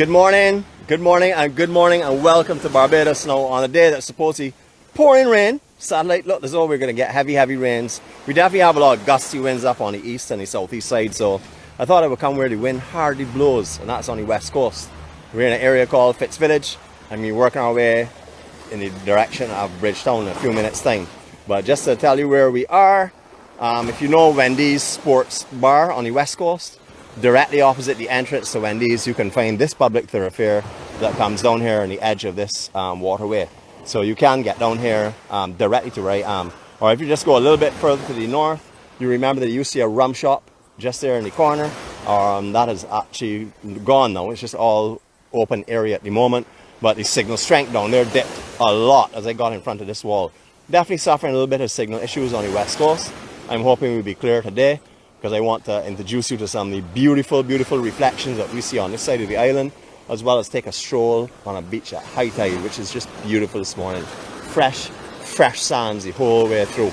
Good morning, and welcome to Barbados now on a day that's supposed to be pouring rain. Satellite look as though we're going to get heavy rains. We definitely have a lot of gusty winds up on the east and the southeast side, so I thought I would come where the wind hardly blows, and that's on the west coast. We're in an area called Fitz village, and we're working our way in the direction of Bridgetown in a few minutes time. But just to tell you where we are, if you know Wendy's Sports Bar on the west coast, directly opposite the entrance to Wendy's, you can find this public thoroughfare that comes down here on the edge of this waterway. So you can get down here directly to where I am. Or if you just go a little bit further to the north, you remember that you used to see a rum shop just there in the corner. That is actually gone now. It's just all open area at the moment. But the signal strength down there dipped a lot as I got in front of this wall. Definitely suffering a little bit of signal issues on the west coast. I'm hoping we'll be clear today, because I want to introduce you to some of the beautiful reflections that we see on this side of the island, as well as take a stroll on a beach at high tide, which is just beautiful this morning. Fresh sands the whole way through.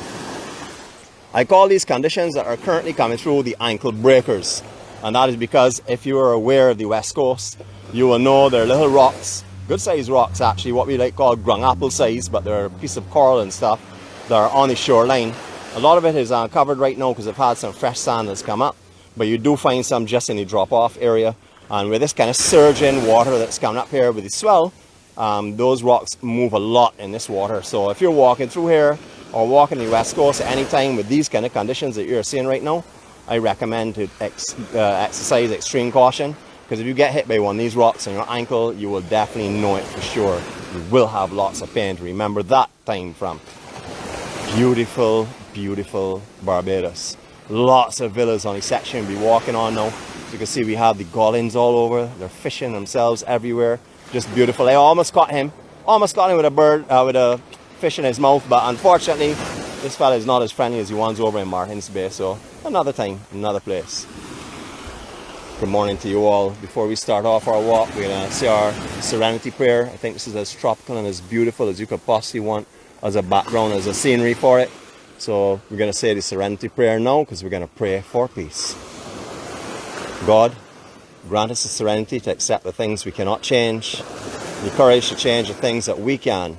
I call these conditions that are currently coming through the ankle breakers, and that is because if you are aware of the west coast, you will know there are little rocks, good sized rocks actually, what we like call grung apple size, but they're a piece of coral and stuff that are on the shoreline. A lot of it is covered right now because I've had some fresh sand that's come up, but you do find some just in the drop-off area. And with this kind of surging water that's coming up here with the swell, those rocks move a lot in this water. So if you're walking through here or walking the west coast at any time with these kind of conditions that you're seeing right now, I recommend to exercise extreme caution, because if you get hit by one of these rocks on your ankle, you will definitely know it for sure. You will have lots of pain to remember that time from. Beautiful Barbados. Lots of villas on the section we'll be walking on now. As you can see, we have the gollings all over. They're fishing themselves everywhere. Just beautiful. I almost caught him with a bird, with a fish in his mouth, but unfortunately this fella is not as friendly as the ones over in Martins Bay. So another time, another place. Good morning to you all. Before we start off our walk, we're going to say our serenity prayer. I think this is as tropical and as beautiful as you could possibly want as a background, as a scenery for it. So we're going to say the serenity prayer now, because we're going to pray for peace. God, grant us the serenity to accept the things we cannot change, the courage to change the things that we can,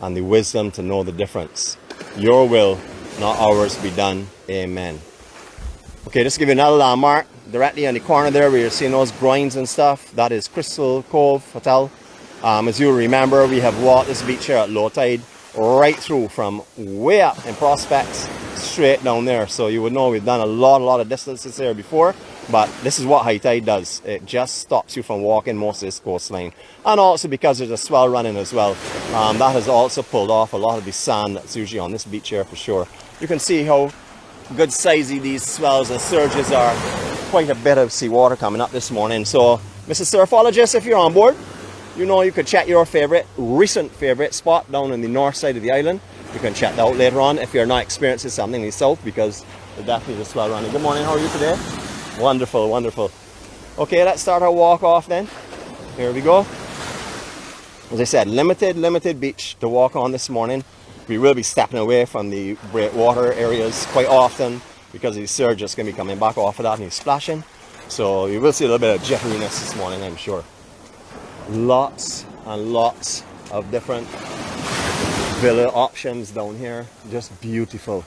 and the wisdom to know the difference. Your will, not ours, be done. Amen. Okay, just to give you another landmark, directly on the corner there where you're seeing those groins and stuff, that is Crystal Cove Hotel. As you remember, we have walked this beach here at low tide, right through from way up in Prospects straight down there. So you would know we've done a lot of distances here before, but this is what high tide does. It just stops you from walking most of this coastline. And also because there's a swell running as well, that has also pulled off a lot of the sand that's usually on this beach here for sure. You can see how good sizey these swells and surges are. Quite a bit of seawater coming up this morning. So Mr. Surfologist, if you're on board, you know you could check your recent favorite spot down on the north side of the island. You can check that out later on if you're not experiencing something in the south, because there's definitely the swell running. Good morning, how are you today? Wonderful. Okay, let's start our walk off then. Here we go. As I said, limited beach to walk on this morning. We will be stepping away from the breakwater areas quite often because the surge is going to be coming back off of that and he's splashing. So you will see a little bit of jitteriness this morning, I'm sure. Lots and lots of different villa options down here. Just beautiful,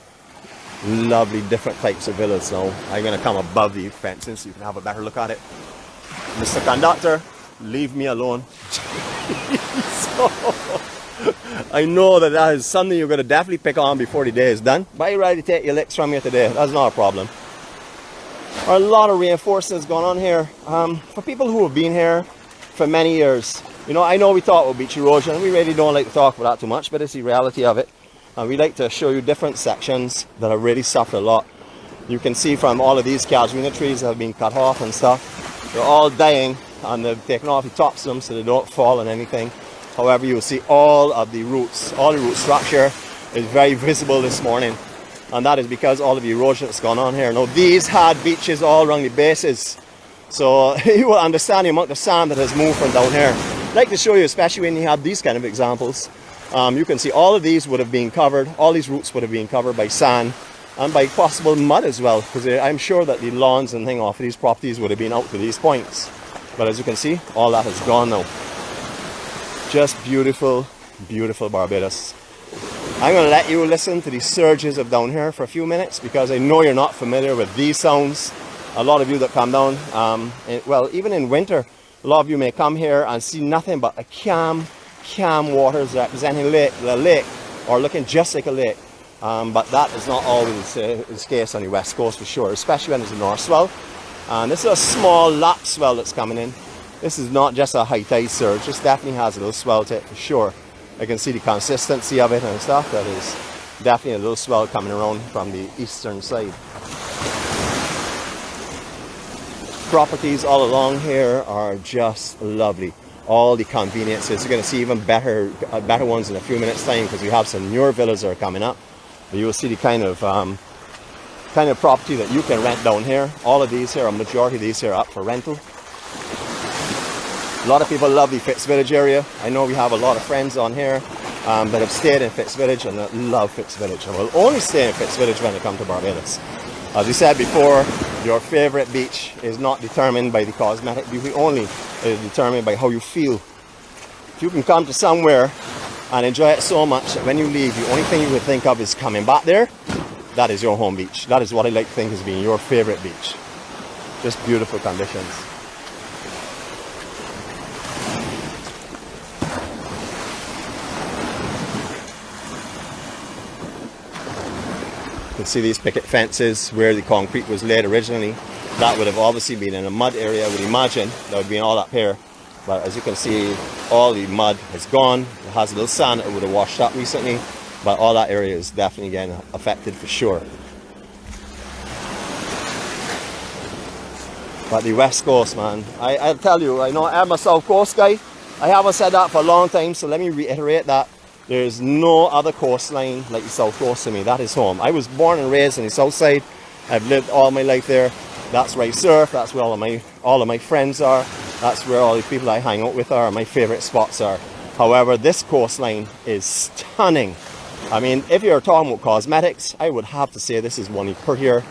lovely different types of villas. Now I'm going to come above the fencing so you can have a better look at it. Mr. Conductor, leave me alone. So, I know that is something you're going to definitely pick on before the day is done, but you're ready to take your licks from here today. That's not a problem. There are a lot of reinforcements going on here. For people who have been here for many years, you know, I know we talk about beach erosion. We really don't like to talk about that too much, but it's the reality of it. And we like to show you different sections that have really suffered a lot. You can see from all of these casuarina trees that have been cut off and stuff, they're all dying, and they've taken off the tops of them so they don't fall on anything. However, you will see all of the roots, all the root structure is very visible this morning. And that is because all of the erosion that's gone on here. Now, these had beaches all around the bases. So you will understand the amount of sand that has moved from down here. I'd like to show you, especially when you have these kind of examples. You can see all of these would have been covered, all these roots would have been covered by sand and by possible mud as well, because I'm sure that the lawns and thing off of these properties would have been out to these points. But as you can see, all that is gone now. Just beautiful, beautiful Barbados. I'm going to let you listen to the surges of down here for a few minutes, because I know you're not familiar with these sounds. A lot of you that come down, well, even in winter, a lot of you may come here and see nothing but a calm waters representing the lake, or looking just like a lake. But that is not always the case on the west coast for sure, especially when there's a north swell. And this is a small lap swell that's coming in. This is not just a high tide surge. This definitely has a little swell to it for sure. I can see the consistency of it and stuff. That is definitely a little swell coming around from the eastern side. Properties all along here are just lovely. All the conveniences. You're going to see even better ones in a few minutes time, because we have some newer villas that are coming up. You will see the kind of property that you can rent down here. All of these here, a majority of these here are up for rental. A lot of people love the Fitz Village area. I know we have a lot of friends on here that have stayed in Fitz Village and that love Fitz Village, and will only stay in Fitz Village when they come to Barbados. As we said before, your favorite beach is not determined by the cosmetic beauty only. It is determined by how you feel. If you can come to somewhere and enjoy it so much that when you leave, the only thing you would think of is coming back there, that is your home beach. That is what I like to think as being your favorite beach. Just beautiful conditions. You can see these picket fences where the concrete was laid originally. That would have obviously been in a mud area, I would imagine. That would have been all up here. But as you can see, all the mud is gone. It has a little sand that would have washed up recently. But all that area is definitely getting affected for sure. But the west coast, man, I'll tell you, I know I'm a south coast guy. I haven't said that for a long time, so let me reiterate that. There's no other coastline like the south coast to me. That is home. I was born and raised in the south side. I've lived all my life there. That's where I surf. That's where all of my friends are. That's where all the people I hang out with are. My favorite spots are. However, this coastline is stunning. I mean, if you're talking about cosmetics, I would have to say this is one of the prettier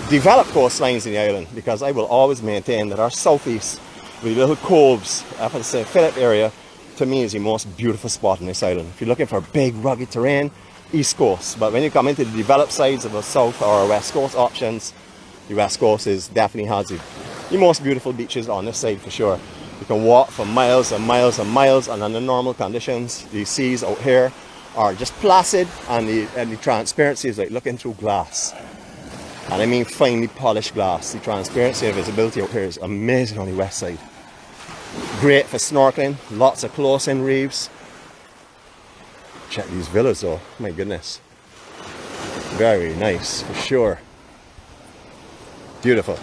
developed coastlines in the island, because I will always maintain that our southeast, with the little coves up in the St. Philip area, to me is the most beautiful spot in this island. If you're looking for big rugged terrain, east coast. But when you come into the developed sides of the south or west coast options, the west coast is definitely has the most beautiful beaches on this side for sure. You can walk for miles and miles and miles, and under normal conditions, the seas out here are just placid, and the transparency is like looking through glass. And I mean finely polished glass. The transparency and visibility out here is amazing on the west side. Great for snorkeling, lots of close-in reefs. Check these villas though, my goodness. Very nice for sure. Beautiful.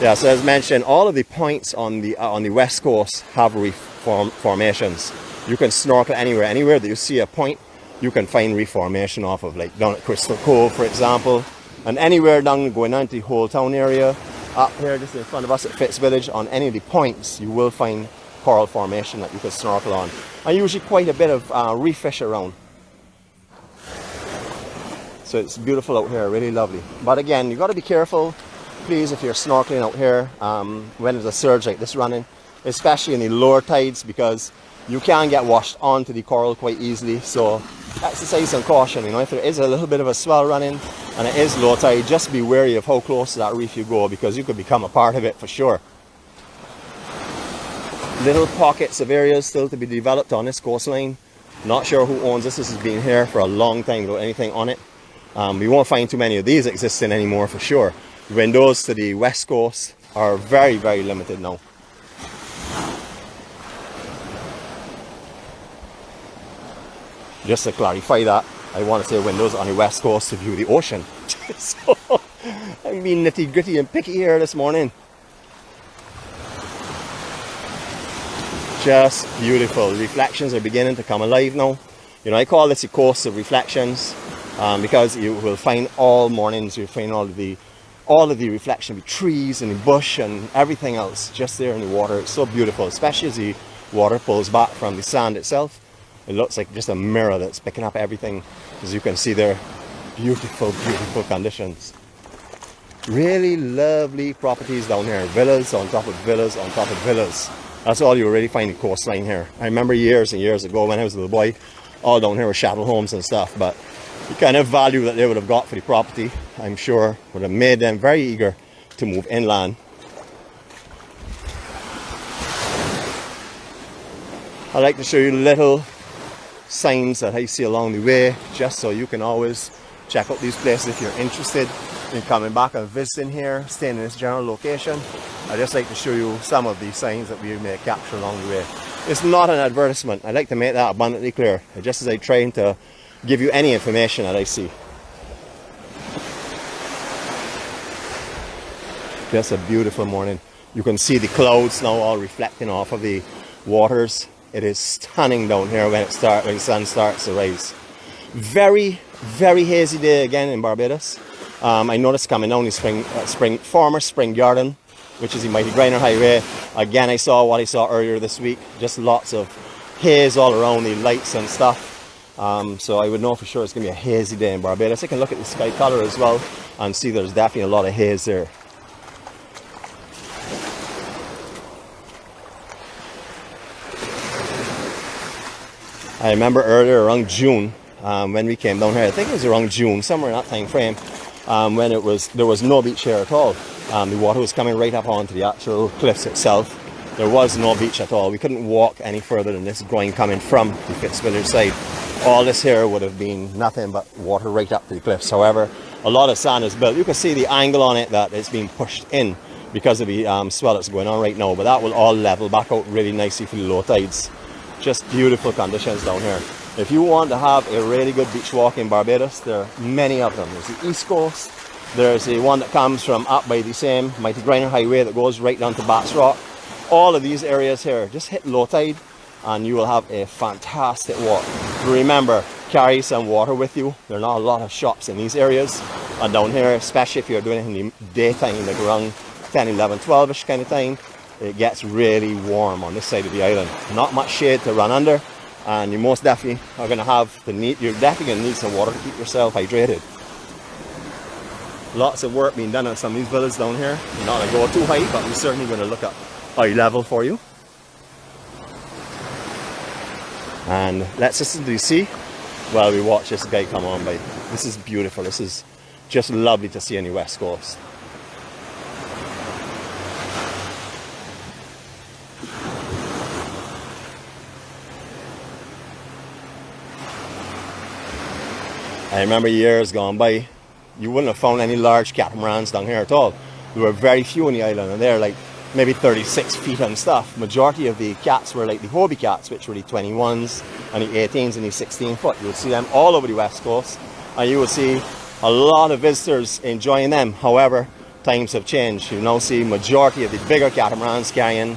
Yeah, so as mentioned, all of the points on the west coast have reef formations. You can snorkel anywhere that you see a point, you can find reef formation off of, like down at Crystal Cove, for example, and anywhere down going on to the whole town area. Up here, just in front of us at Fitz Village, on any of the points, you will find coral formation that you can snorkel on. And usually quite a bit of reef fish around. So it's beautiful out here, really lovely. But again, you've got to be careful, please, if you're snorkeling out here when there's a surge like this running, especially in the lower tides, because you can get washed onto the coral quite easily. So exercise some caution. You know, if there is a little bit of a swell running and it is low tide, just be wary of how close to that reef you go, because you could become a part of it for sure. Little pockets of areas still to be developed on this coastline. Not sure who owns this. This has been here for a long time without anything on it. We won't find too many of these existing anymore for sure. The windows to the west coast are very, very limited now. Just to clarify that, I want to say windows on the west coast to view the ocean. So, I'm being nitty gritty and picky here this morning. Just beautiful. Reflections are beginning to come alive now. You know, I call this a coast of reflections because you will find all mornings, you'll find all of the reflection of the trees and the bush and everything else just there in the water. It's so beautiful, especially as the water pulls back from the sand itself. It looks like just a mirror that's picking up everything. As you can see there, beautiful, beautiful conditions. Really lovely properties down here. Villas on top of villas on top of villas. That's all you really find in coastline here. I remember years and years ago when I was a little boy, all down here were chattel homes and stuff, but the kind of value that they would have got for the property, I'm sure, would have made them very eager to move inland. I like to show you little signs that I see along the way, just so you can always check out these places if you're interested in coming back and visiting here, staying in this general location. I just like to show you some of these signs that we may capture along the way. It's not an advertisement. I like to make that abundantly clear, just as I try to give you any information that I see. Just a beautiful morning. You can see the clouds now all reflecting off of the waters. It is stunning down here when the sun starts to rise. Very, very hazy day again in Barbados. I noticed coming down the former spring garden, which is the Mighty Griner Highway. Again, I saw what I saw earlier this week. Just lots of haze all around the lights and stuff. So I would know for sure it's going to be a hazy day in Barbados. I can look at the sky color as well and see there's definitely a lot of haze there. I remember earlier around June when we came down here. I think it was around June, somewhere in that time frame, when there was no beach here at all. The water was coming right up onto the actual cliffs itself. There was no beach at all. We couldn't walk any further than this groin coming from the Fitz village side. All this here would have been nothing but water right up to the cliffs. However, a lot of sand is built. You can see the angle on it that it's being pushed in because of the swell that's going on right now. But that will all level back out really nicely for the low tides. Just beautiful conditions down here. If you want to have a really good beach walk in Barbados, there are many of them. There's the East Coast. There's the one that comes from up by the same Mighty Griner Highway that goes right down to Bats Rock. All of these areas here, just hit low tide and you will have a fantastic walk. Remember, carry some water with you. There are not a lot of shops in these areas. And down here, especially if you're doing it in the daytime, like around 10, 11, 12-ish kind of time, it gets really warm on this side of the island. Not much shade to run under, and you most definitely are going to have the need. You're definitely going to need some water to keep yourself hydrated. Lots of work being done on some of these villas down here. We're not going to go too high, but we're certainly going to look at eye level for you. And let's listen to the sea while we watch this guy come on by. This is beautiful. This is just lovely to see on the west coast. I remember years gone by, you wouldn't have found any large catamarans down here at all. There were very few on the island, and they're like maybe 36 feet and stuff. Majority of the cats were like the Hobie cats, which were the 21s and the 18s and the 16 foot. You would see them all over the west coast, and you will see a lot of visitors enjoying them. However, times have changed. You now see majority of the bigger catamarans carrying,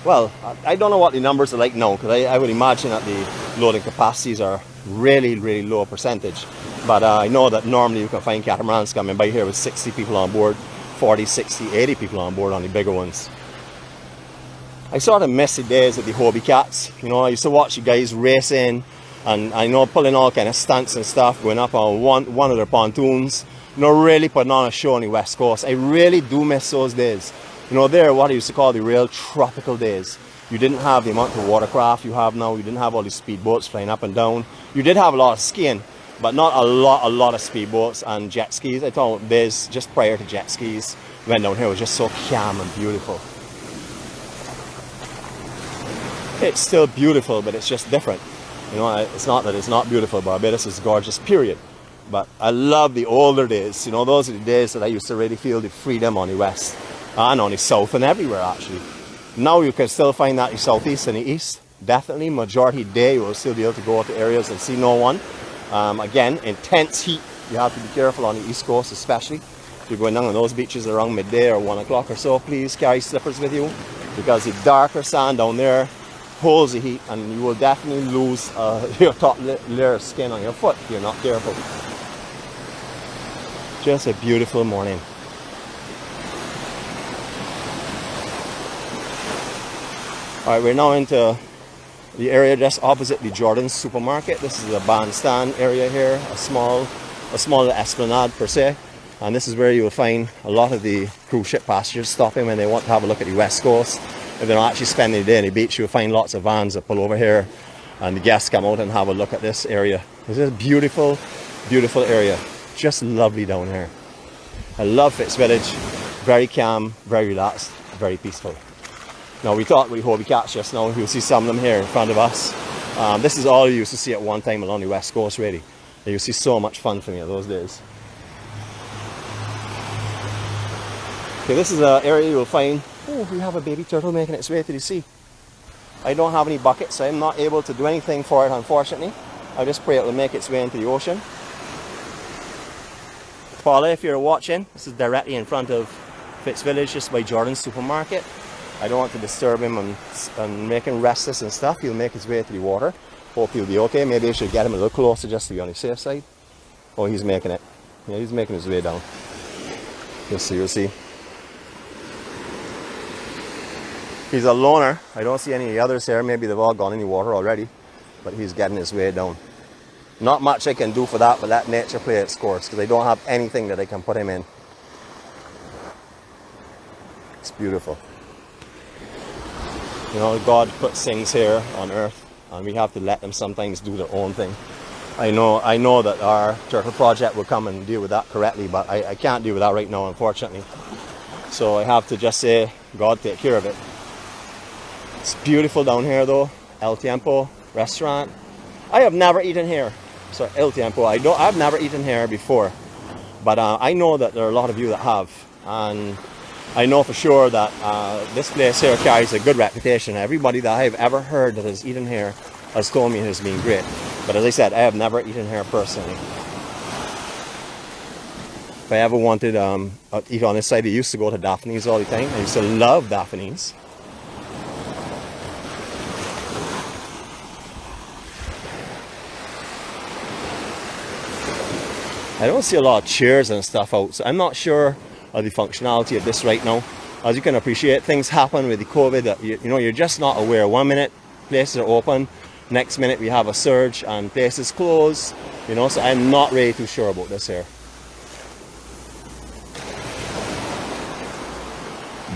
well, I don't know what the numbers are like now, because I would imagine that the loading capacities are really, really low percentage. But I know that normally you can find catamarans coming by here with 60 people on board, 40, 60, 80 people on board on the bigger ones. I sort of miss the days of the Hobie cats. You know, I used to watch the guys racing, and I know pulling all kind of stunts and stuff, going up on one of their pontoons, you know, really putting on a show on the west coast. I really do miss those days. You know, they're what I used to call the real tropical days. You didn't have the amount of watercraft you have now. You didn't have all these speedboats flying up and down. You did have a lot of skiing, but not a lot of speedboats and jet skis. I thought days just prior to jet skis when down here was just so calm and beautiful. It's still beautiful, but it's just different. You know, it's not that it's not beautiful. Barbados is gorgeous, period. But I love the older days. You know, those are the days that I used to really feel the freedom on the west and on the south and everywhere actually. Now you can still find that in the southeast and the east. Definitely, majority day you will still be able to go to areas and see no one. Again, intense heat. You have to be careful on the east coast especially. If you're going down on those beaches around midday or 1 o'clock or so, please carry slippers with you, because the darker sand down there holds the heat, and you will definitely lose your top layer of skin on your foot if you're not careful. Just a beautiful morning. Alright, we're now into the area just opposite the Jordan's supermarket. This is a bandstand area here, a small esplanade per se. And this is where you will find a lot of the cruise ship passengers stopping when they want to have a look at the west coast. If they're not actually spending the day on the beach, you'll find lots of vans that pull over here and the guests come out and have a look at this area. This is a beautiful, beautiful area. Just lovely down here. I love Fitz Village. Very calm, very relaxed, very peaceful. Now we thought we'd Hobie catch just now. You'll see some of them here in front of us. This is all you used to see at one time along the west coast really. You'll see so much fun for me those days. Okay, this is an area you'll find, oh, we have a baby turtle making its way to the sea. I don't have any buckets, so I'm not able to do anything for it, unfortunately. I just pray it will make its way into the ocean. Paula, if you're watching, this is directly in front of Fitz Village, just by Jordan's supermarket. I don't want to disturb him and make him restless and stuff. He'll make his way to the water. Hope he'll be okay. Maybe I should get him a little closer just to be on the safe side. Oh, he's making it. Yeah, he's making his way down. You'll see, you'll see. He's a loner. I don't see any of the others here. Maybe they've all gone in the water already. But he's getting his way down. Not much I can do for that, but let nature play its course, because I don't have anything that I can put him in. It's beautiful. You know, God puts things here on earth, and we have to let them sometimes do their own thing. I know that our turtle project will come and deal with that correctly, but I can't deal with that right now, unfortunately. So I have to just say, God, take care of it. It's beautiful down here though. El Tiempo restaurant. I have never eaten here. So El Tiempo, I've never eaten here before. But I know that there are a lot of you that have. And I know for sure that this place here carries a good reputation. Everybody that I've ever heard that has eaten here has told me it has been great. But as I said, I have never eaten here personally. If I ever wanted to eat on this side, I used to go to Daphne's all the time. I used to love Daphne's. I don't see a lot of chairs and stuff out, so I'm not sure of the functionality of this right now. As you can appreciate, things happen with the COVID that you know, you're just not aware. 1 minute places are open, next minute we have a surge and places close, you know, so I'm not really too sure about this here.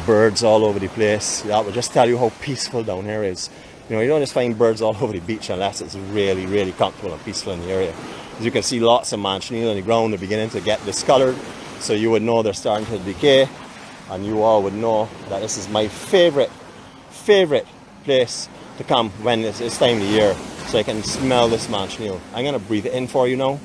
Birds all over the place. That will just tell you how peaceful down here is. You know, you don't just find birds all over the beach unless it's really, really comfortable and peaceful in the area. As you can see, lots of manchineel on the ground are beginning to get discolored, so you would know they're starting to decay, and you all would know that this is my favorite place to come when it's this time of the year, so I can smell this manchineel. I'm going to breathe it in for you now.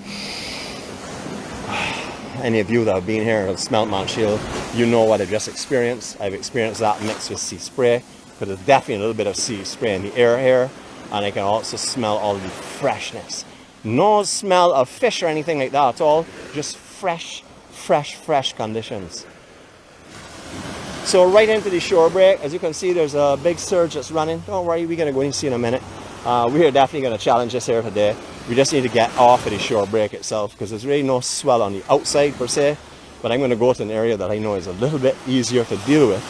Any of you that have been here and have smelled manchineel, you know what I've just experienced. I've experienced that mixed with sea spray, because there's definitely a little bit of sea spray in the air here, and I can also smell all the freshness. No smell of fish or anything like that at all, just fresh conditions. So right into the shore break, as you can see, there's a big surge that's running. Don't worry, we're gonna go and see in a minute. We're definitely gonna challenge this here today. We just need to get off of the shore break itself, because there's really no swell on the outside per se, but I'm gonna go to an area that I know is a little bit easier to deal with.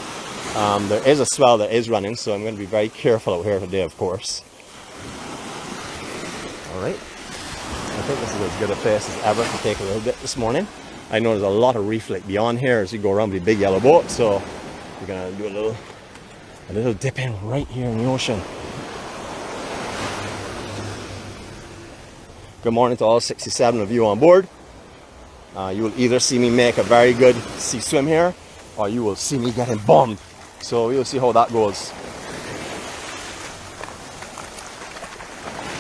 There is a swell that is running, so I'm gonna be very careful out here today, of course. All right. I think this is as good a place as ever to take a little bit this morning. I know there's a lot of reef like beyond here as you go around with the big yellow boat, so we're gonna do a little dip in right here in the ocean. Good morning to all 67 of you on board. You will either see me make a very good sea swim here, or you will see me getting bombed. So we'll see how that goes.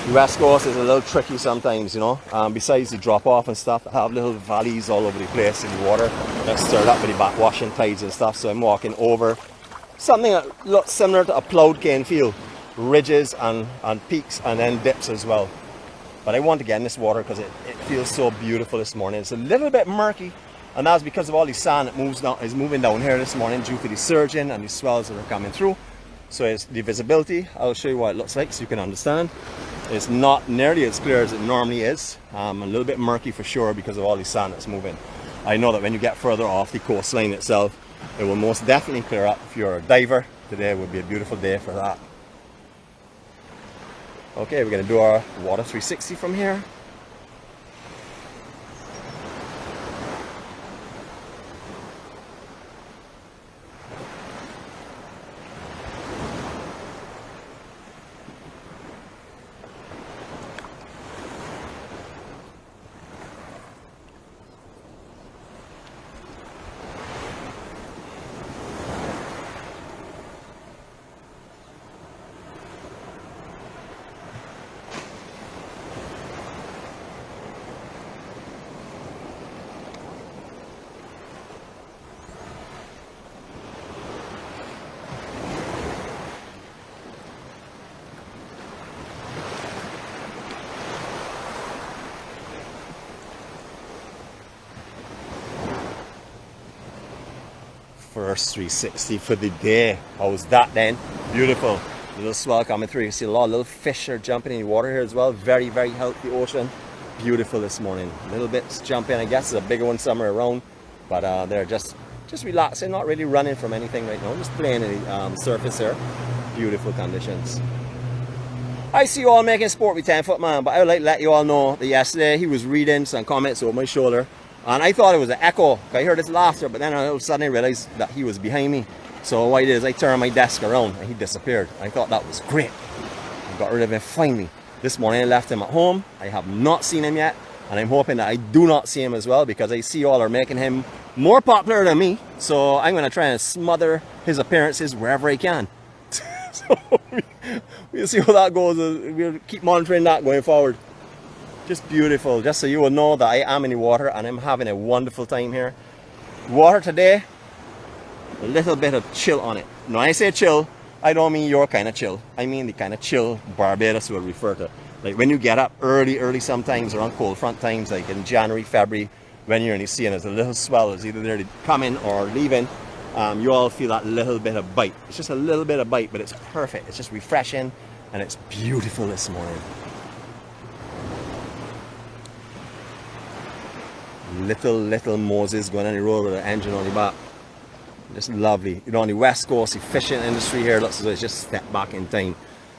The west coast is a little tricky sometimes, you know. Besides the drop off and stuff, I have little valleys all over the place in the water that's stirred up with the backwashing tides and stuff. So I'm walking over something that looks similar to a ploughed cane field, ridges and peaks and then dips as well. But I want to get in this water because it feels so beautiful this morning. It's a little bit murky, and that's because of all the sand that is moving down here this morning due to the surging and the swells that are coming through. So it's the visibility. I'll show you what it looks like so you can understand. It's not nearly as clear as it normally is. A little bit murky for sure because of all the sand that's moving. I know that when you get further off the coastline itself, it will most definitely clear up. If you're a diver, today would be a beautiful day for that. Okay, we're going to do our water 360 from here. First 360 for the day. How was that then? Beautiful. Little swell coming through. You see a lot of little fish are jumping in the water here as well. Very, very healthy ocean. Beautiful this morning. Little bits jumping. I guess there's a bigger one somewhere around, but they're just relaxing, not really running from anything right now. Just playing in the surface here. Beautiful conditions. I see you all making sport with 10-foot man, but I would like to let you all know that yesterday he was reading some comments over my shoulder, and I thought it was an echo. I heard his laughter, but then all of a sudden I realized that he was behind me. So what I did is I turned my desk around and he disappeared. I thought that was great. I got rid of him finally. This morning I left him at home. I have not seen him yet, and I'm hoping that I do not see him as well, because I see you all are making him more popular than me. So I'm going to try and smother his appearances wherever I can. So we'll see how that goes. We'll keep monitoring that going forward. Just beautiful. Just so you will know that I am in the water and I'm having a wonderful time here. Water today, a little bit of chill on it. When I say chill, I don't mean your kind of chill. I mean the kind of chill Barbados will refer to. Like when you get up early sometimes around cold front times, like in January, February, when you're in the sea and there's a little swell, it's either there to come in or leaving. You all feel that little bit of bite. It's just a little bit of bite, but it's perfect. It's just refreshing and it's beautiful this morning. Little Moses going on the road with an engine on the back. Just lovely. You know, on the west coast, the fishing industry here looks as though it's just stepped back in time.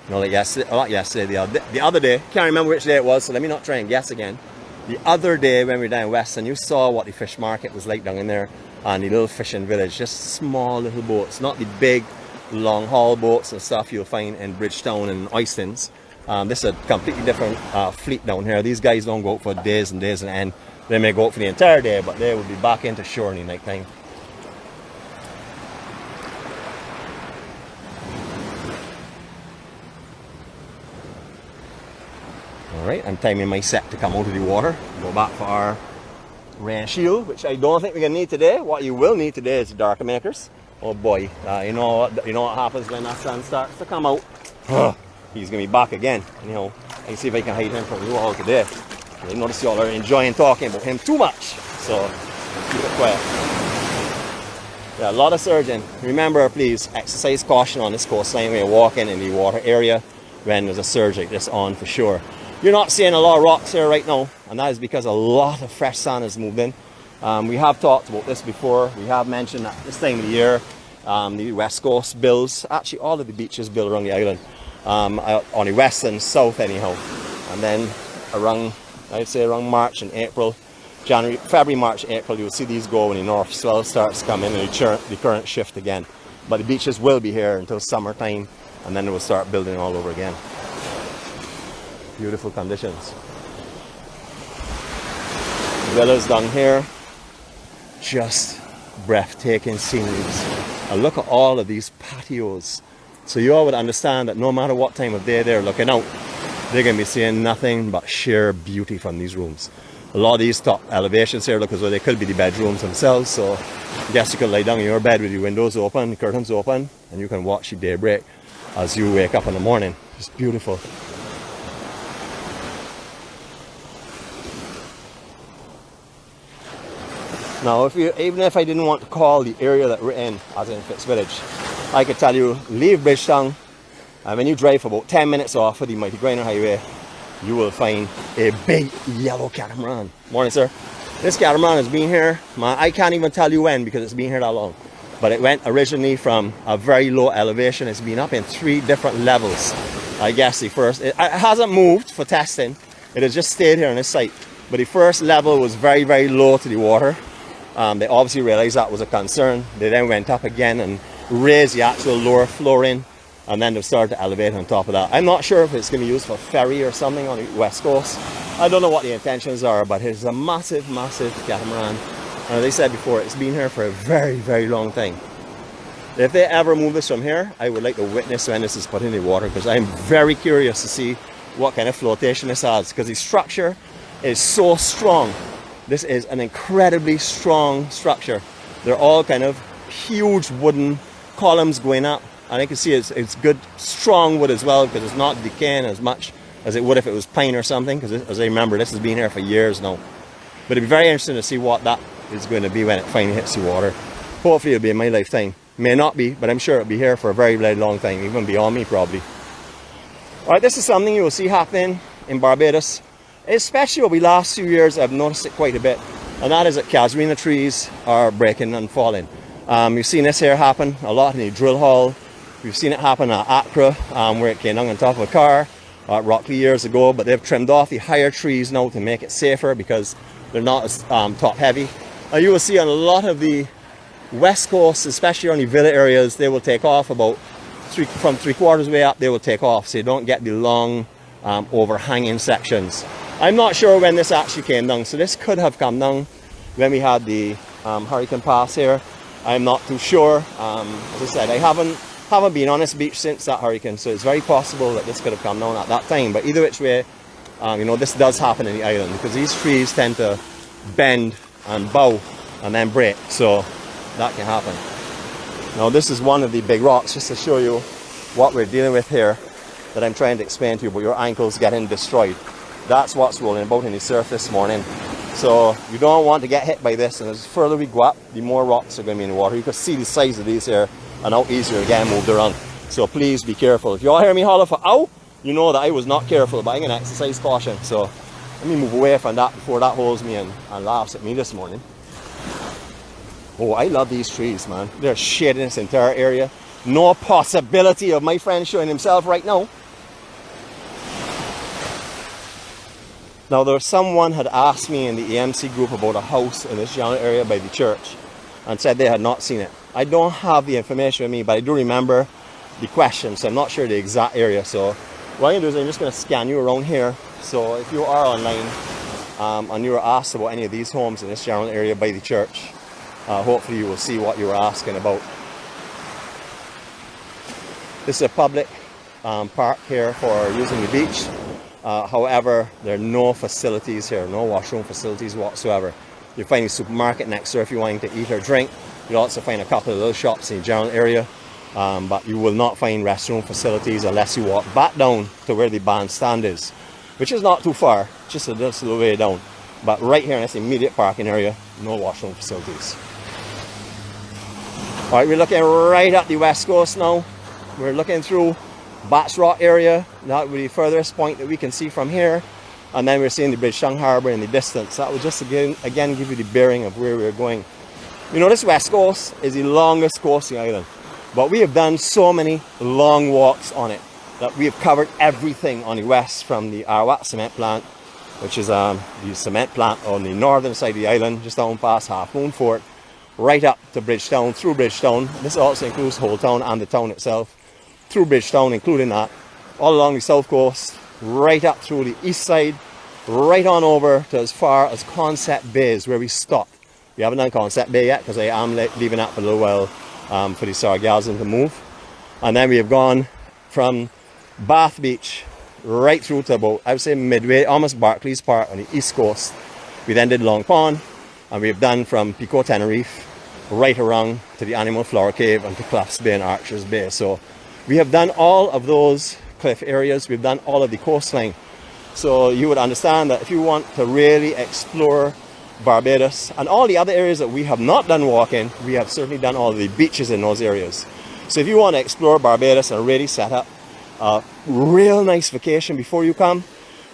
You know, like yesterday, not yesterday, the other day, can't remember which day it was, so let me not try and guess again. The other day when we were down west and you saw what the fish market was like down in there, and the little fishing village, just small little boats, not the big long haul boats and stuff you'll find in Bridgetown and Oistins. This is a completely different fleet down here. These guys don't go out for days and days and end. They may go out for the entire day, but they will be back into shore in the night time. Alright, I'm timing my set to come out of the water. Go back for our rain shield, which I don't think we're going to need today. What you will need today is the darker makers. Oh boy, you know what happens when that sun starts to come out. He's going to be back again. You know, I can see if I can hide him from you all today. I notice you all are enjoying talking about him too much, so keep it quiet. Yeah, a lot of surging. Remember, please exercise caution on this coastline when you're walking in the water area when there's a surge like this on, for sure. You're not seeing a lot of rocks here right now, and that is because a lot of fresh sand has moved in. We have talked about this before. We have mentioned that this time of the year, the west coast builds, actually all of the beaches build around the island, on the west and south anyhow. And then around, I'd say around March and April, February, March, April, you will see these go when the north swell starts coming and the current shift again. But the beaches will be here until summertime, and then it will start building all over again. Beautiful conditions. Villas down here, just breathtaking sceneries. And look at all of these patios. So you all would understand that no matter what time of day they're looking out, they're going to be seeing nothing but sheer beauty from these rooms. A lot of these top elevations here look as though they could be the bedrooms themselves. So I guess you could lie down in your bed with your windows open, curtains open, and you can watch the daybreak as you wake up in the morning. Just beautiful. Now, even if I didn't want to call the area that we're in, as in Fitz Village, I could tell you, leave Bridgetown, and when you drive for about 10 minutes off of the Mighty Grinder Highway, you will find a big yellow catamaran. Morning, sir. This catamaran has been here, man, I can't even tell you when because it's been here that long. But it went originally from a very low elevation. It's been up in 3 different levels. I guess the first, it hasn't moved for testing. It has just stayed here on this site. But the first level was very, very low to the water. They obviously realized that was a concern. They then went up again and raised the actual lower floor in, and then they started to elevate on top of that. I'm not sure if it's going to be used for ferry or something on the west coast. I don't know what the intentions are, but it's a massive, massive catamaran. And as I said before, it's been here for a very, very long time. If they ever move this from here, I would like to witness when this is put in the water, because I'm very curious to see what kind of flotation this has, because the structure is so strong. This is an incredibly strong structure. They're all kind of huge wooden columns going up, and I can see it's good strong wood as well, because it's not decaying as much as it would if it was pine or something, because as I remember, this has been here for years now. But it'd be very interesting to see what that is going to be when it finally hits the water. Hopefully it'll be in my lifetime. May not be, but I'm sure it'll be here for a very, very long time, even beyond me probably. Alright, this is something you will see happening in Barbados, especially over the last few years. I've noticed it quite a bit, and that is that casuarina trees are breaking and falling. You've seen this here happen a lot in the drill hall. We've seen it happen at Accra, where it came down on top of a car at Rockley years ago, but they've trimmed off the higher trees now to make it safer because they're not as top heavy. And you will see on a lot of the west coast, especially on the villa areas, they will take off about from 3/4 way up. They will take off, so you don't get the long overhanging sections. I'm not sure when this actually came down, so this could have come down when we had the hurricane pass here. I'm not too sure. As I said, I haven't been on this beach since that hurricane, so it's very possible that this could have come down at that time. But either which way, you know, this does happen in the island because these trees tend to bend and bow and then break, so that can happen. Now this is one of the big rocks, just to show you what we're dealing with here, that I'm trying to explain to you, but your ankle's getting destroyed. That's what's rolling about in the surf this morning. So you don't want to get hit by this, and as further we go up, the more rocks are going to be in the water. You can see the size of these here and how easier to get moved around. So please be careful. If you all hear me holler for ow, you know that I was not careful, but I'm going to exercise caution. So let me move away from that before that holds me and laughs at me this morning. Oh, I love these trees, man. They're shading this entire area. No possibility of my friend showing himself right now. Now, someone had asked me in the EMC group about a house in this general area by the church and said they had not seen it. I don't have the information with me, but I do remember the question, so I'm not sure the exact area. So what I'm going to do is I'm just going to scan you around here. So if you are online and you were asked about any of these homes in this general area by the church, hopefully you will see what you were asking about. This is a public park here for using the beach. However, there are no facilities here, no washroom facilities whatsoever. You'll find a supermarket next door if you're wanting to eat or drink. You'll also find a couple of little shops in the general area, but you will not find restroom facilities unless you walk back down to where the bandstand is, which is not too far, just a little way down. But right here in this immediate parking area, no washroom facilities. Alright, we're looking right at the west coast now. We're looking through Bats Rock area. That would be the furthest point that we can see from here. And then we're seeing the Bridgetown Harbour in the distance. That would just again give you the bearing of where we're going. You know, this west coast is the longest coast in the island. But we have done so many long walks on it that we have covered everything on the west, from the Arawak cement plant, which is the cement plant on the northern side of the island, just down past Half Moon Fort, right up to Bridgetown, through Bridgetown. This also includes the whole town and the town itself. Through Bridgetown, including that, all along the south coast, right up through the east side, right on over to as far as Concept Bay is where we stopped. We haven't done Concept Bay yet because I am leaving that for a little while for the sargassum to move. And then we have gone from Bath Beach right through to about, I would say, midway, almost Barclays Park on the east coast. We then did Long Pond, and we have done from Pico Tenerife right around to the Animal Flower Cave and to Clough's Bay and Archer's Bay. So we have done all of those cliff areas. We've done all of the coastline. So you would understand that if you want to really explore Barbados and all the other areas that we have not done walking, we have certainly done all of the beaches in those areas. So if you want to explore Barbados and really set up a real nice vacation before you come,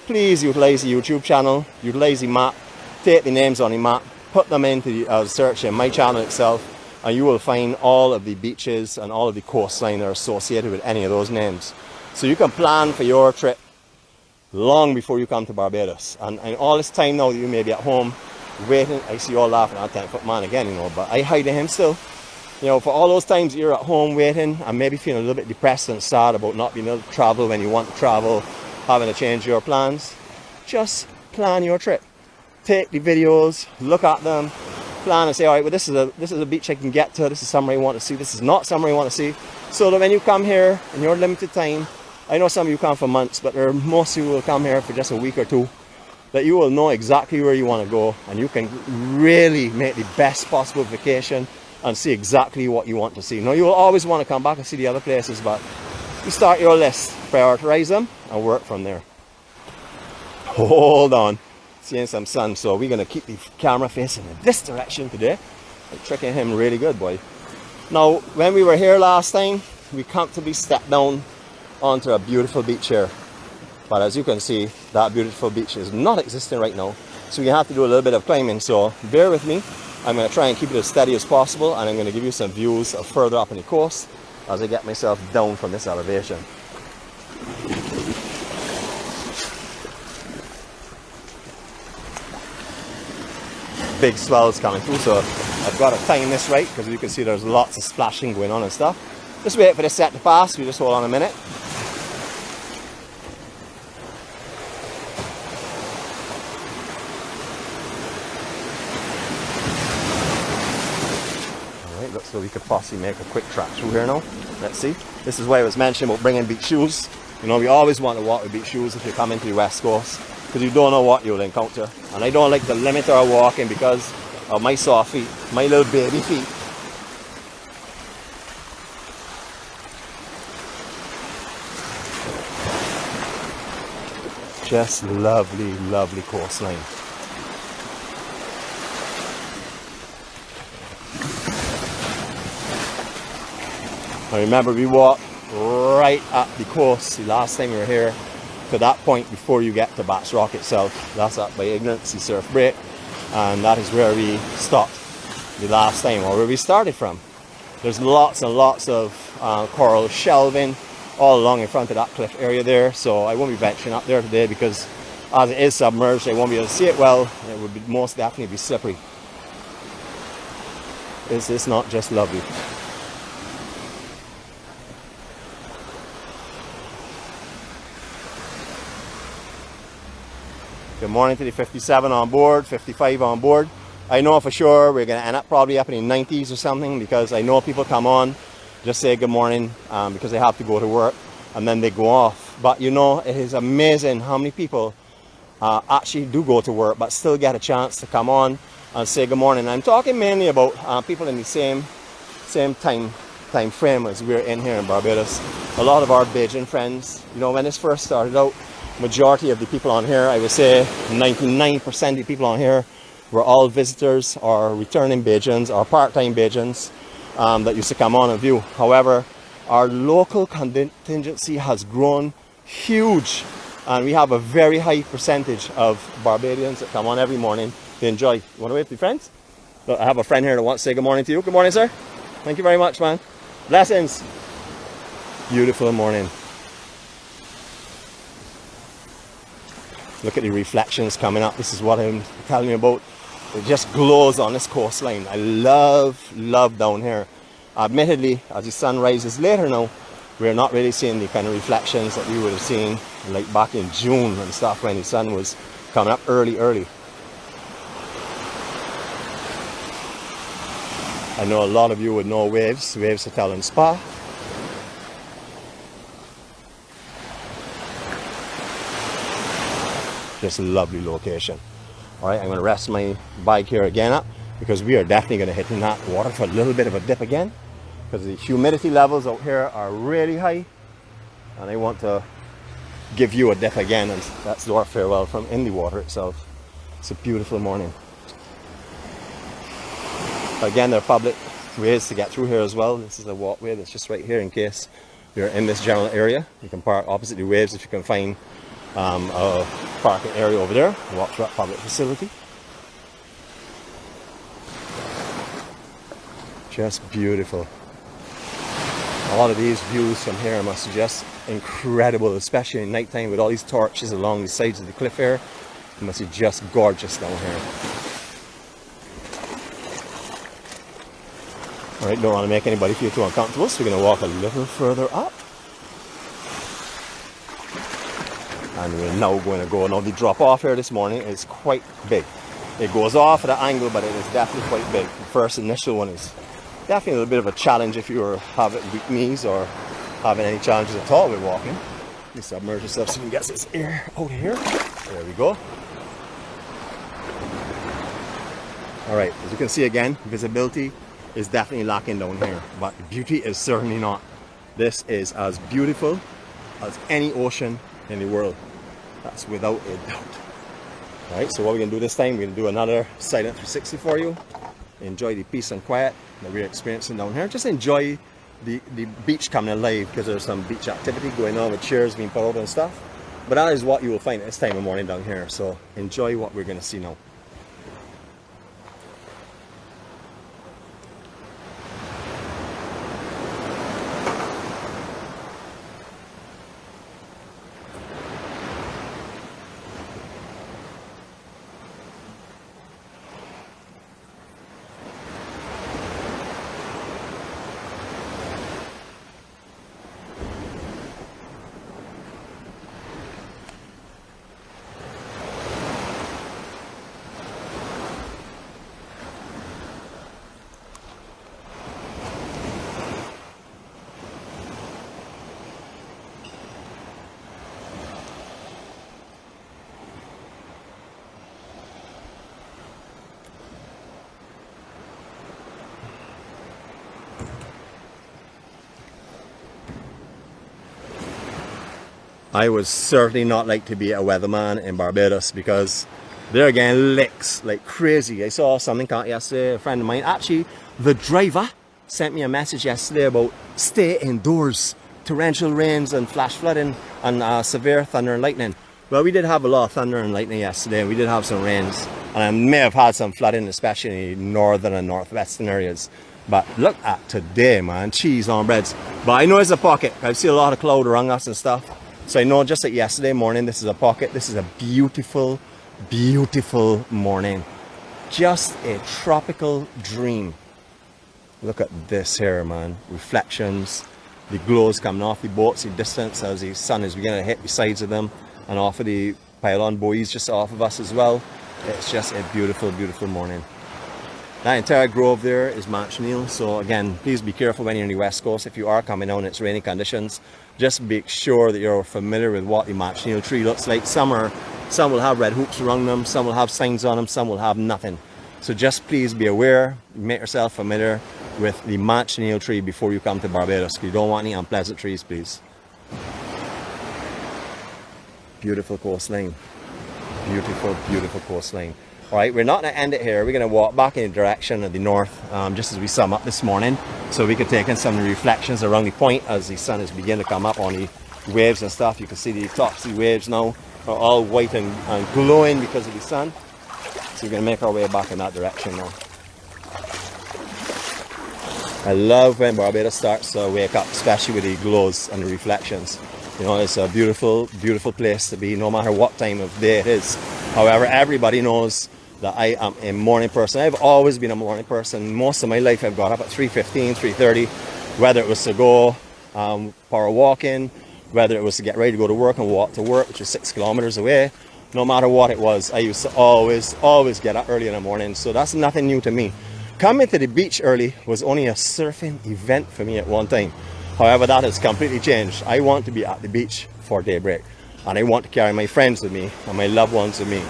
please utilize the YouTube channel, utilize the map, take the names on the map, put them into the search in my channel itself, and you will find all of the beaches and all of the coastline that are associated with any of those names. So you can plan for your trip long before you come to Barbados. And all this time now that you may be at home waiting, I see you all laughing at 10-foot man again, you know, but I hide him still. You know, for all those times you're at home waiting and maybe feeling a little bit depressed and sad about not being able to travel when you want to travel, having to change your plans, just plan your trip. Take the videos, look at them, plan and say, all right, well, this is a beach I can get to, this is somewhere I want to see, this is not somewhere I want to see. So that when you come here in your limited time, I know some of you come for months, but there are most of you will come here for just a week or two, that you will know exactly where you want to go and you can really make the best possible vacation and see exactly what you want to see. Now, you will always want to come back and see the other places, but you start your list, prioritize them, and work from there. Hold on. Seeing some sun, so we're going to keep the camera facing in this direction today. They're tricking him really good, boy. Now, when we were here last time, we comfortably stepped down onto a beautiful beach here. But as you can see, that beautiful beach is not existing right now. So we have to do a little bit of climbing. So bear with me. I'm going to try and keep it as steady as possible. And I'm going to give you some views of further up in the coast as I get myself down from this elevation. Big swells coming through, so I've got to time this right because you can see there's lots of splashing going on and stuff. Just wait for this set to pass. We just hold on a minute. Alright, looks like we could possibly make a quick track through here now. Let's see. This is why I was mentioning about bringing beach shoes. You know, we always want to walk with beach shoes if you come into the West Coast, because you don't know what you'll encounter. And I don't like to limit our walking because of my soft feet, my little baby feet. Just lovely, lovely coastline. I remember we walked right up the coast the last time we were here, to that point before you get to Bats Rock itself. That's up by Ignorance, the surf break, and that is where we stopped the last time, or where we started from. There's lots and lots of coral shelving all along in front of that cliff area there, so I won't be venturing up there today because as it is submerged I won't be able to see it well, and it would be most definitely be slippery. Is this not just lovely? Good morning to the 57 on board, 55 on board. I know for sure we're going to end up probably up in the 90s or something, because I know people come on, just say good morning because they have to go to work, and then they go off. But you know, it is amazing how many people actually do go to work but still get a chance to come on and say good morning. I'm talking mainly about people in the same time frame as we're in here in Barbados. A lot of our Bajan friends, you know, when this first started out, majority of the people on here, I would say 99% of the people on here, were all visitors or returning Bajans or part-time Bajans that used to come on and view. However, our local contingency has grown huge, and we have a very high percentage of Barbadians that come on every morning to enjoy. You want to wave to your friends? Look, I have a friend here that wants to say good morning to you. Good morning, sir. Thank you very much, man. Blessings. Beautiful morning. Look at the reflections coming up. This is what I'm telling you about. It just glows on this coastline. I love down here. Admittedly, as the sun rises later now, we're not really seeing the kind of reflections that we would have seen like back in June and stuff, when the sun was coming up early. I know a lot of you would know Waves Hotel and Spa. Just a lovely location. Alright, I'm going to rest my bike here again up, because we are definitely going to hit in that water for a little bit of a dip again, because the humidity levels out here are really high, and I want to give you a dip again, and that's our farewell from in the water itself. It's a beautiful morning. Again, there are public ways to get through here as well. This is a walkway that's just right here in case you're in this general area. You can park opposite the waves if you can find a parking area over there. Walk through that public facility. Just beautiful. A lot of these views from here must be just incredible, especially at night time with all these torches along the sides of the cliff here. It must be just gorgeous down here. Alright, don't want to make anybody feel too uncomfortable, so we're going to walk a little further up. And we're now going to go. Now the drop off here this morning is quite big. It goes off at an angle, but it is definitely quite big. The first initial one is definitely a little bit of a challenge if you're having weak knees or having any challenges at all with walking. Let me submerge yourself so you can get this air out here. There we go. Alright, as you can see again, visibility is definitely lacking down here, but the beauty is certainly not. This is as beautiful as any ocean in the world. That's without a doubt. Alright, so what we're going to do this time, we're going to do another silent 360 for you. enjoy the peace and quiet that we're experiencing down here. Just enjoy the beach coming alive, because there's some beach activity going on with chairs being put out and stuff. But that is what you will find at this time of morning down here. So enjoy what we're going to see now. I would certainly not like to be a weatherman in Barbados, because they're getting licks like crazy. I saw something out yesterday, a friend of mine, actually the driver sent me a message yesterday about stay indoors, torrential rains and flash flooding and severe thunder and lightning. Well, we did have a lot of thunder and lightning yesterday, and we did have some rains, and I may have had some flooding, especially in the northern and northwestern areas. But look at today, man, cheese on breads. But I know it's a pocket. I see a lot of cloud around us and stuff. So I know, just like yesterday morning, this is a pocket. This is a beautiful, beautiful morning. Just a tropical dream. Look at this here, man. Reflections, the glows coming off the boats in distance as the sun is beginning to hit the sides of them and off of the pylon buoys just off of us as well. It's just a beautiful, beautiful morning. That entire grove there is Manchineel. So again, please be careful when you're in the west coast. If you are coming down and it's rainy conditions, just make sure that you're familiar with what the Manchineel tree looks like. Some will have red hoops around them, some will have signs on them, some will have nothing. So just please be aware, make yourself familiar with the Manchineel tree before you come to Barbados. You don't want any unpleasant trees, please. Beautiful coastline. Beautiful, beautiful coastline. Alright, we're not going to end it here. We're going to walk back in the direction of the north, just as we sum up this morning, so we can take in some reflections around the point as the sun is beginning to come up on the waves and stuff. You can see the tops of the waves now are all white and glowing because of the sun. So we're going to make our way back in that direction now. I love when Barbados starts to wake up, especially with the glows and the reflections. You know, it's a beautiful, beautiful place to be, no matter what time of day it is. However, everybody knows that I am a morning person. I've always been a morning person. Most of my life I've got up at 3:15, 3:30, whether it was to go for a walk in, whether it was to get ready to go to work and walk to work, which is 6 kilometers away. No matter what it was, I used to always get up early in the morning. So that's nothing new to me. Coming to the beach early was only a surfing event for me at one time. However, that has completely changed. I want to be at the beach for daybreak, and I want to carry my friends with me and my loved ones with me.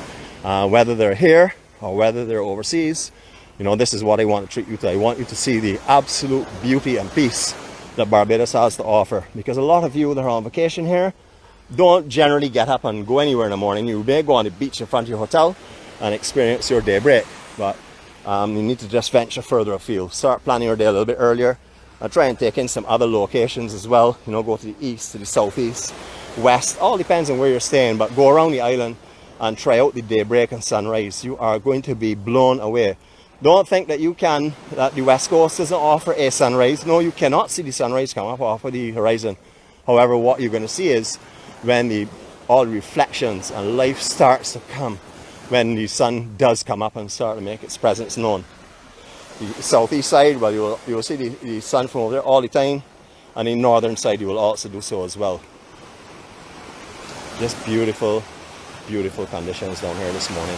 Whether they're here or whether they're overseas, you know, this is what I want to treat you to. I want you to see the absolute beauty and peace that Barbados has to offer. Because a lot of you that are on vacation here don't generally get up and go anywhere in the morning. You may go on the beach in front of your hotel and experience your daybreak, but you need to just venture further afield. Start planning your day a little bit earlier and try and take in some other locations as well. You know, go to the east, to the southeast, west, all depends on where you're staying, but go around the island and try out the daybreak and sunrise. You are going to be blown away. Don't think that that the west coast doesn't offer a sunrise. No, you cannot see the sunrise come up off of the horizon. However, what you're going to see is when all the reflections and life starts to come, when the sun does come up and start to make its presence known. The southeast side, well, you will see the sun from over there all the time, and the northern side you will also do so as well. Just beautiful, beautiful conditions down here this morning.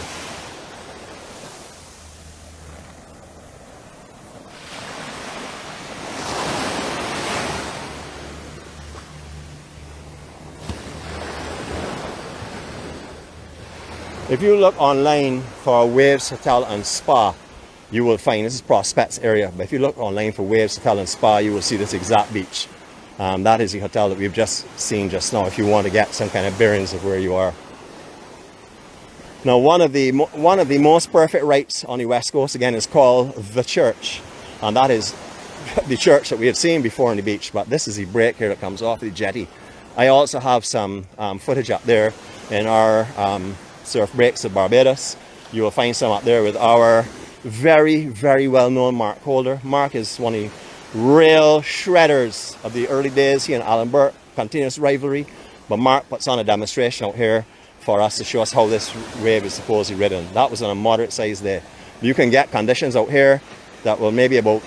If you look online for Waves Hotel and Spa, you will find, this is Prospects area, but if you look online for Waves Hotel and Spa, you will see this exact beach. That is the hotel that we've just seen just now, if you want to get some kind of bearings of where you are. Now, one of the most perfect rights on the West Coast, again, is called the church. And that is the church that we have seen before on the beach. But this is the break here that comes off the jetty. I also have some footage up there in our surf breaks of Barbados. You will find some up there with our very, very well-known Mark holder. Mark is one of the real shredders of the early days here in Alan Burke. Continuous rivalry. But Mark puts on a demonstration out here for us to show us how this wave is supposedly ridden. That was on a moderate size day. You can get conditions out here that will maybe about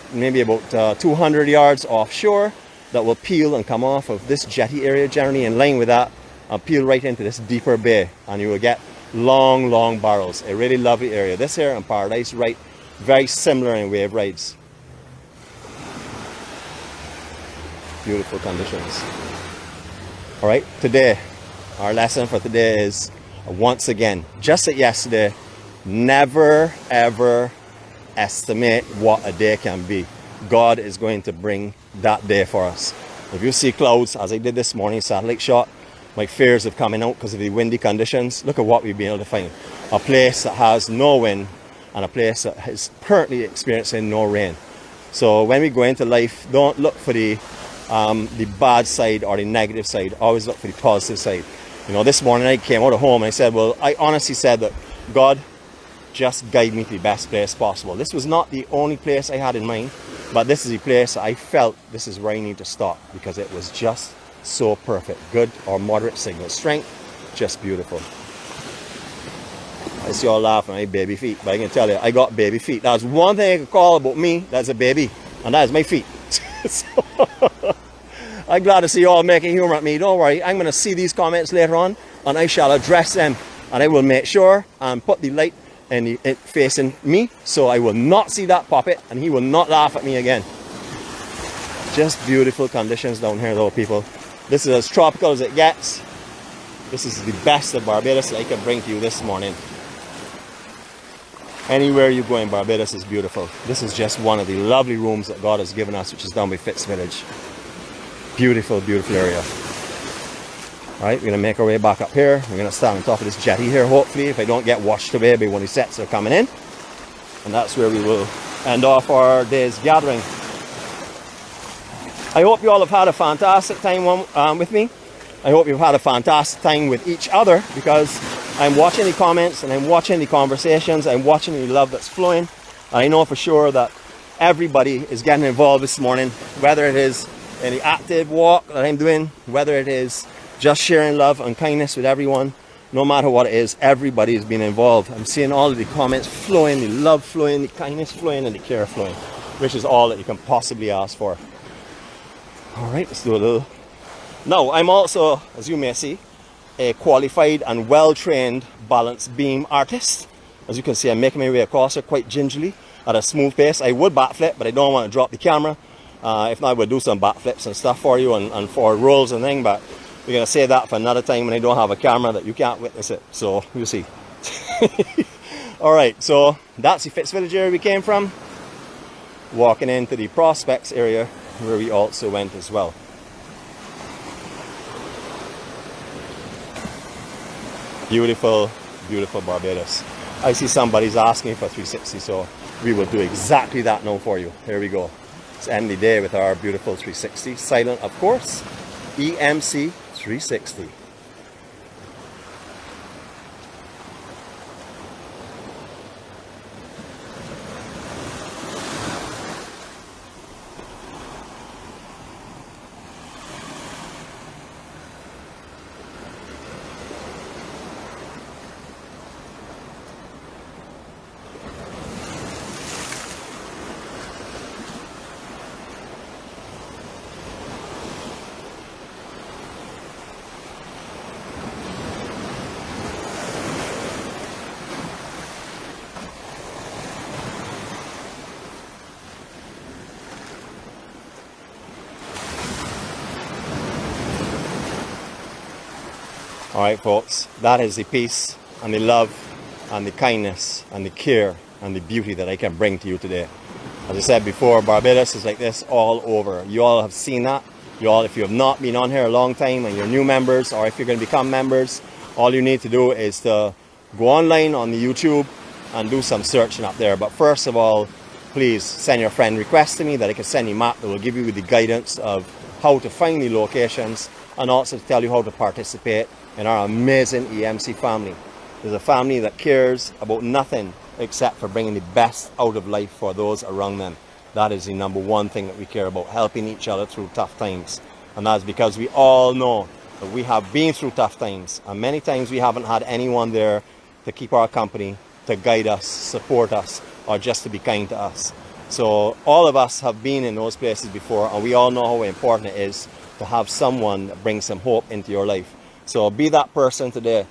200 yards offshore that will peel and come off of this jetty area generally in line with that and peel right into this deeper bay, and you will get long barrels. A really lovely area. This here in Paradise, right, very similar in wave rides. Beautiful conditions. All right, today, our lesson for today is, once again, just like yesterday, never ever estimate what a day can be. God is going to bring that day for us. If you see clouds, as I did this morning, satellite shot, my fears of coming out because of the windy conditions, look at what we've been able to find. A place that has no wind and a place that is currently experiencing no rain. So when we go into life, don't look for the bad side or the negative side. Always look for the positive side. You know, this morning I came out of home and I said, well, I honestly said that, God, just guide me to the best place possible. This was not the only place I had in mind, but this is the place I felt this is where I need to stop because it was just so perfect. Good or moderate signal strength, just beautiful. I see y'all laughing at my baby feet, but I can tell you, I got baby feet. That's one thing I can call about me, that's a baby, and that is my feet. So, I'm glad to see you all making humor at me. Don't worry, I'm going to see these comments later on, and I shall address them, and I will make sure and put the light it facing me, so I will not see that puppet, and he will not laugh at me again. Just beautiful conditions down here, though, people. This is as tropical as it gets. This is the best of Barbados that I can bring to you this morning. Anywhere you go in Barbados is beautiful. This is just one of the lovely rooms that God has given us, which is down by Fitz village. Beautiful, beautiful area. Alright, we're going to make our way back up here. We're going to stand on top of this jetty here, hopefully, if I don't get washed away by one of the sets that are coming in. And that's where we will end off our day's gathering. I hope you all have had a fantastic time with me. I hope you've had a fantastic time with each other, because I'm watching the comments and I'm watching the conversations, I'm watching the love that's flowing. And I know for sure that everybody is getting involved this morning, whether it is in the active walk that I'm doing, whether it is just sharing love and kindness with everyone. No matter what it is, everybody is being involved. I'm seeing all of the comments flowing, the love flowing, the kindness flowing, and the care flowing, which is all that you can possibly ask for. Alright, let's do a little. Now, I'm also, as you may see, a qualified and well-trained balance beam artist. As you can see, I'm making my way across here quite gingerly at a smooth pace. I would backflip, but I don't want to drop the camera. If not, I would do some backflips and stuff for you and for rolls and things, but we're going to save that for another time when I don't have a camera that you can't witness it. So, you'll see. Alright, so that's the Fitz village area we came from. Walking into the Prospects area where we also went as well. Beautiful, beautiful Barbados. I see somebody's asking for 360, so we will do exactly that now for you. Here we go. Let's end the day with our beautiful 360. Silent, of course. EMC 360. Alright folks, that is the peace and the love and the kindness and the care and the beauty that I can bring to you today. As I said before, Barbados is like this all over. You all have seen that. You all, if you have not been on here a long time and you're new members, or if you're going to become members, all you need to do is to go online on the YouTube and do some searching up there. But first of all, please send your friend request to me that I can send you a map that will give you the guidance of how to find the locations and also to tell you how to participate in our amazing EMC family. There's a family that cares about nothing except for bringing the best out of life for those around them. That is the number one thing that we care about, helping each other through tough times. And that's because we all know that we have been through tough times, and many times we haven't had anyone there to keep our company, to guide us, support us, or just to be kind to us. So all of us have been in those places before, and we all know how important it is to have someone that brings some hope into your life. So be that person today.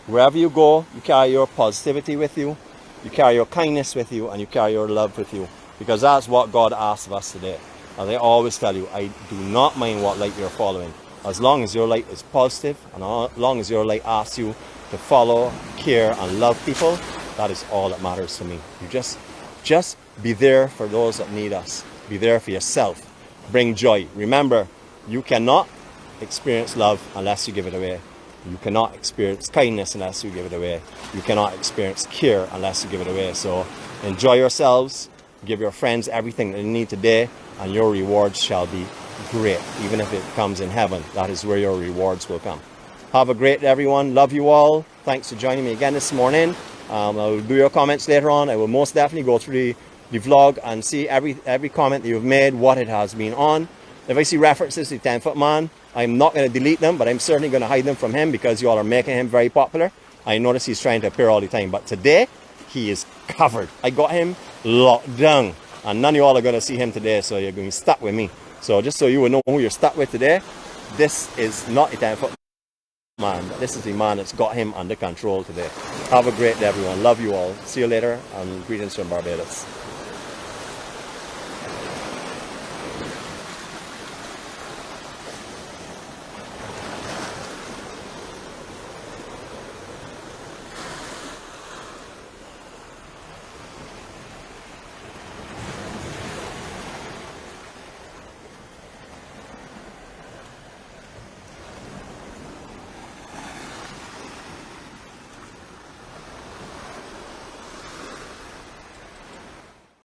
Wherever you go, you carry your positivity with you, you carry your kindness with you, and you carry your love with you. Because that's what God asks of us today. As I always tell you, I do not mind what light you're following. As long as your light is positive, and as long as your light asks you to follow, care, and love people, that is all that matters to me. You just be there for those that need us. Be there for yourself. Bring joy. Remember, you cannot experience love unless you give it away. You cannot experience kindness unless you give it away. You cannot experience care unless you give it away. So enjoy yourselves. Give your friends everything they need today, and your rewards shall be great. Even if it comes in heaven, that is where your rewards will come. Have a great day, everyone. Love you all. Thanks for joining me again this morning. I will do your comments later on. I will most definitely go through the vlog and see every comment that you've made, what it has been on. If I see references to 10-foot man, I'm not going to delete them, but I'm certainly going to hide them from him because you all are making him very popular. I notice he's trying to appear all the time, but today he is covered. I got him locked down, and none of you all are going to see him today, so you're going to be stuck with me. So just so you will know who you're stuck with today, this is not a 10-foot man, but this is the man that's got him under control today. Have a great day, everyone. Love you all. See you later, and greetings from Barbados.